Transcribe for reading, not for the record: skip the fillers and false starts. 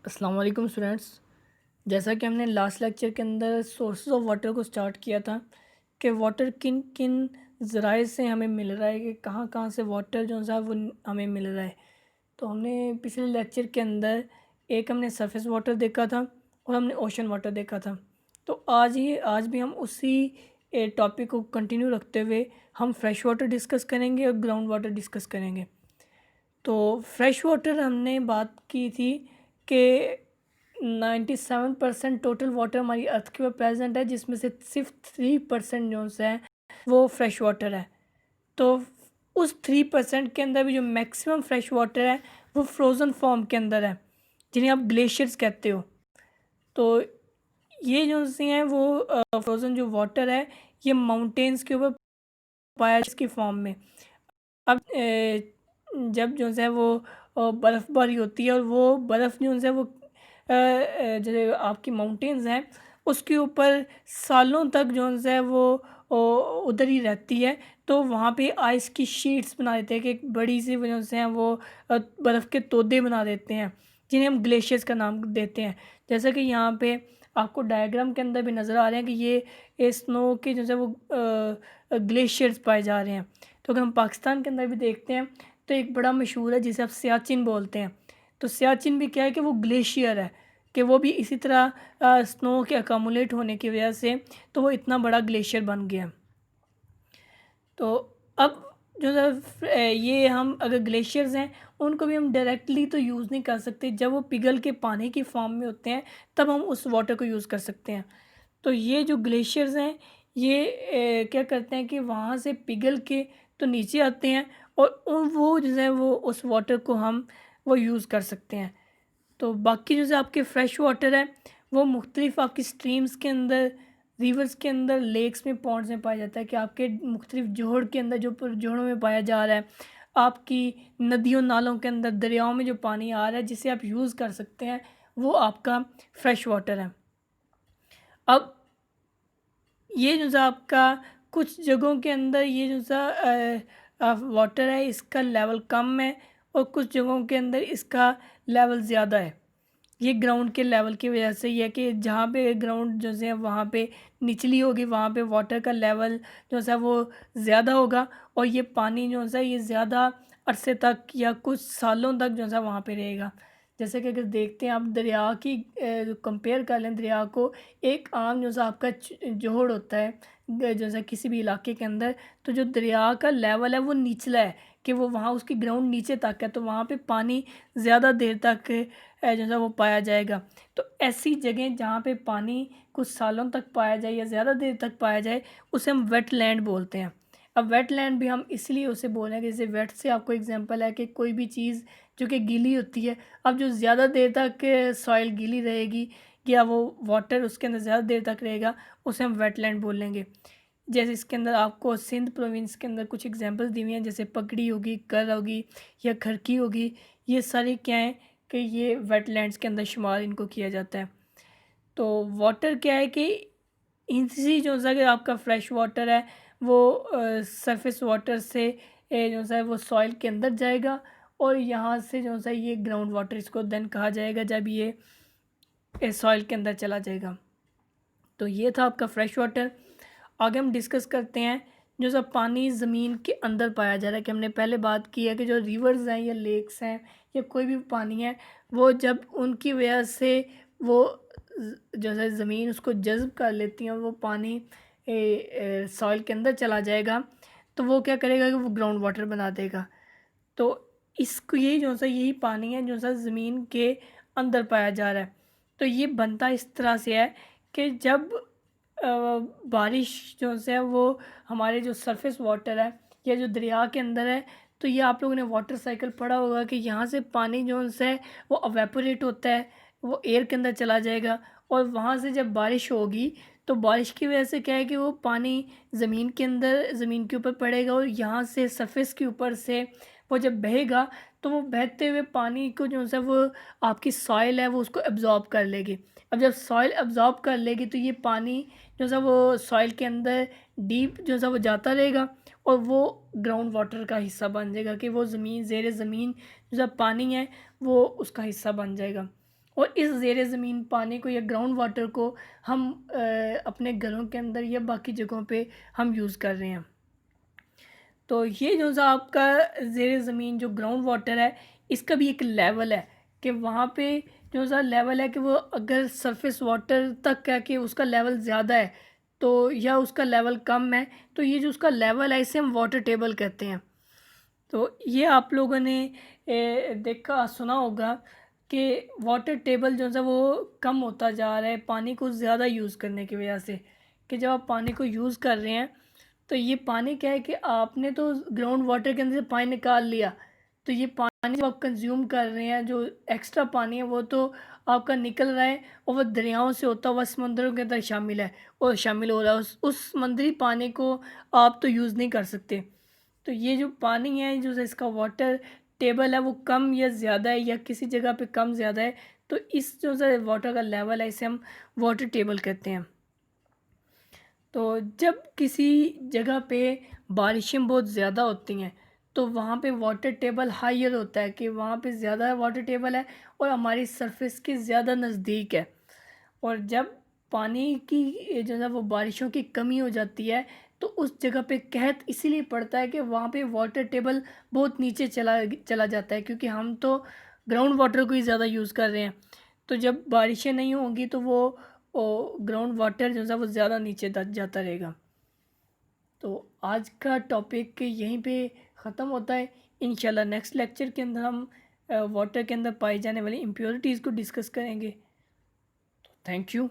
अस्सलाम वालेकुम स्टूडेंट्स। जैसा कि हमने लास्ट लेक्चर के अंदर सोर्सेज ऑफ वाटर को स्टार्ट किया था कि वाटर किन किन ज़राए से हमें मिल रहा है, कि कहाँ कहाँ से वाटर जो है वो हमें मिल रहा है। तो हमने पिछले लेक्चर के अंदर एक हमने सरफेस वाटर देखा था और हमने ओशन वाटर देखा था। तो आज भी हम उसी टॉपिक को कंटिन्यू रखते हुए हम फ्रेश वाटर डिस्कस करेंगे और ग्राउंड वाटर डिस्कस करेंगे। तो फ्रेश वाटर हमने बात की थी कि 97% टोटल वाटर हमारी अर्थ के ऊपर प्रेजेंट है, जिसमें से सिर्फ 3% जो है वो फ्रेश वाटर है। तो उस 3% के अंदर भी जो मैक्सिमम फ्रेश वाटर है वो फ्रोज़न फॉर्म के अंदर है, जिन्हें आप ग्लेशियर्स कहते हो। तो ये जो सी हैं वो फ्रोज़न जो वाटर है ये माउंटेन्स के ऊपर पाया इसकी फॉर्म में। अब जब जो है वो बर्फ़बारी होती है और वो बर्फ़ जो है वो जो आपकी माउंटेन्स हैं उसके ऊपर सालों तक जो है वो उधर ही रहती है। तो वहाँ पे आइस की शीट्स बना देते हैं कि एक बड़ी सी वजह से हैं वो बर्फ़ के तोदे बना देते हैं, जिन्हें हम ग्लेशियर्स का नाम देते हैं। जैसा कि यहाँ पे आपको डायग्राम के अंदर भी नज़र आ रहे हैं कि ये स्नो के जो है वो ग्लेशियर्स पाए जा रहे हैं। तो अगर हम पाकिस्तान के अंदर भी देखते हैं तो एक बड़ा मशहूर है जिसे आप सियाचिन बोलते हैं। तो सियाचिन भी क्या है कि वो ग्लेशियर है, कि वो भी इसी तरह स्नो के अकामुलेट होने की वजह से तो वो इतना बड़ा ग्लेशियर बन गया। तो अब जो है ये हम अगर ग्लेशियर्स हैं उनको भी हम डायरेक्टली तो यूज़ नहीं कर सकते। जब वो पिघल के पानी की फॉर्म में होते हैं तब हम उस वाटर को यूज़ कर सकते हैं। तो ये जो ग्लेशियर्स हैं ये क्या करते हैं कि वहाँ से पिघल के तो नीचे आते हैं और वो जो है वो उस वाटर को हम वो यूज़ कर सकते हैं। तो बाकी जो है आपके फ्रेश वाटर है वो मुख्तलिफ आपकी स्ट्रीम्स के अंदर, रिवर्स के अंदर, लेक्स में, पॉन्ड्स में पाया जाता है, कि आपके मुख्तलिफ जोड़ के अंदर जो जोड़ों में पाया जा रहा है, आपकी नदियों नालों के अंदर, दरियाओं में जो पानी आ रहा है जिसे आप यूज़ कर सकते हैं, वो आपका फ्रेश वाटर है। अब ये जो सा आपका कुछ जगहों के अंदर ये जो सा वाटर है इसका लेवल कम है और कुछ जगहों के अंदर इसका लेवल ज़्यादा है। ये ग्राउंड के लेवल की वजह से ये है कि जहाँ पे ग्राउंड जो है वहाँ पे निचली होगी, वहाँ पे वाटर का लेवल जो है वो ज़्यादा होगा और ये पानी जो है ये ज़्यादा अरसे तक या कुछ सालों तक जो है वहाँ पे रहेगा। जैसे कि अगर देखते हैं आप दरिया की कंपेयर कर लें दरिया को, एक आम जो सा आपका जोड़ होता है जो सा किसी भी इलाके के अंदर, तो जो दरिया का लेवल है वो निचला है, कि वो वहाँ उसकी ग्राउंड नीचे तक है, तो वहाँ पे पानी ज़्यादा देर तक जो है वो पाया जाएगा। तो ऐसी जगह जहाँ पे पानी कुछ सालों तक पाया जाए या ज़्यादा देर तक पाया जाए उसे हम वेटलैंड बोलते हैं। अब वेटलैंड भी हम इसलिए उसे बोल रहे हैं कि जैसे वेट से आपको एग्जांपल है कि कोई भी चीज़ जो कि गीली होती है, अब जो ज़्यादा देर तक सॉइल गीली रहेगी या वो वाटर उसके अंदर ज़्यादा देर तक रहेगा उसे हम वेटलैंड बोलेंगे। जैसे इसके अंदर आपको सिंध प्रोविंस के अंदर कुछ एग्जांपल्स दी हुई हैं, जैसे पगड़ी होगी, कर होगी या खरकी होगी, ये सारी क्या है कि ये वेटलैंड्स के अंदर शुमार इनको किया जाता है। तो वाटर क्या है कि इजी जो सा कि आपका फ्रेश वाटर है वो सरफेस वाटर से जो सा है वो सॉइल के अंदर जाएगा और यहाँ से जो सा ये ग्राउंड वाटर इसको देन कहा जाएगा जब ये सॉइल के अंदर चला जाएगा। तो ये था आपका फ्रेश वाटर। आगे हम डिस्कस करते हैं जो सब पानी ज़मीन के अंदर पाया जा रहा है, कि हमने पहले बात की है कि जो रिवर्स हैं या लेक्स हैं या कोई भी पानी है वो जब उनकी वजह से वो जो है ज़मीन उसको जज़्ब कर लेती है और वो पानी सॉइल के अंदर चला जाएगा, तो वो क्या करेगा कि वो ग्राउंड वाटर बना देगा। तो इसको यही जो सा यही पानी है जो सा ज़मीन के अंदर पाया जा रहा है। तो ये बनता इस तरह से है कि जब अ, बारिश जो है वो हमारे जो सरफेस वाटर है या जो दरिया के अंदर है, तो ये आप लोगों ने वाटर साइकिल पढ़ा होगा कि यहाँ से पानी जो है वो अवेपोरेट होता है, वो एयर के अंदर चला जाएगा और वहाँ से जब बारिश होगी तो बारिश की वजह से क्या है कि वो पानी ज़मीन के अंदर ज़मीन के ऊपर पड़ेगा और यहाँ से सरफेस के ऊपर से वो जब बहेगा तो वो बहते हुए पानी को जो है वो आपकी सॉइल है वो उसको एब्ज़ॉर्ब कर लेगी। अब जब सॉइल एब्ज़ॉर्ब कर लेगी तो ये पानी जो सा वो सॉइल के अंदर डीप जो सा वो जाता रहेगा और वो ग्राउंड वाटर का हिस्सा बन जाएगा, कि वो ज़मीन ज़ेरे ज़मीन जो सा पानी है वो उसका हिस्सा बन जाएगा। और इस ज़ेर ज़मीन पानी को या ग्राउंड वाटर को हम अपने घरों के अंदर या बाकी जगहों पे हम यूज़ कर रहे हैं। तो ये जो सा आपका ज़ेर ज़मीन जो ग्राउंड वाटर है, इसका भी एक लेवल है कि वहाँ पे जो सा लेवल है कि वो अगर सरफेस वाटर तक है कि उसका लेवल ज़्यादा है तो या उसका लेवल कम है, तो ये जो उसका लेवल है इसे हम वाटर टेबल कहते हैं। तो ये आप लोगों ने देखा सुना होगा कि वाटर टेबल जो है वो कम होता जा रहा है पानी को ज़्यादा यूज़ करने की वजह से, कि जब आप पानी को यूज़ कर रहे हैं तो ये पानी क्या है कि आपने तो ग्राउंड वाटर के अंदर से पानी निकाल लिया, तो ये पानी जब आप कंज्यूम कर रहे हैं जो एक्स्ट्रा पानी है वो तो आपका निकल रहा है और वो दरियाओं से होता हुआ समंदरों के अंदर शामिल है और शामिल हो रहा है। उस समुद्री पानी को आप तो यूज़ नहीं कर सकते। तो ये जो पानी है जो इसका वाटर टेबल है वो कम या ज़्यादा है या किसी जगह पे कम ज़्यादा है, तो इस जो है वाटर का लेवल है इसे हम वाटर टेबल कहते हैं। तो जब किसी जगह पे बारिशें बहुत ज़्यादा होती हैं तो वहाँ पे वाटर टेबल हाइयर होता है कि वहाँ पे ज़्यादा वाटर टेबल है और हमारी सरफेस के ज़्यादा नज़दीक है। और जब पानी की जो है वो बारिशों की कमी हो जाती है तो उस जगह पे कहत इसीलिए पड़ता है कि वहाँ पे वाटर टेबल बहुत नीचे चला चला जाता है, क्योंकि हम तो ग्राउंड वाटर को ही ज़्यादा यूज़ कर रहे हैं। तो जब बारिशें नहीं होंगी तो वो ग्राउंड वाटर जो है वो ज़्यादा नीचे जाता रहेगा। तो आज का टॉपिक यहीं पे ख़त्म होता है। इंशाल्लाह नेक्स्ट लेक्चर के अंदर हम वाटर के अंदर पाई जाने वाली इम्प्योरिटीज़ को डिस्कस करेंगे। तो थैंक यू।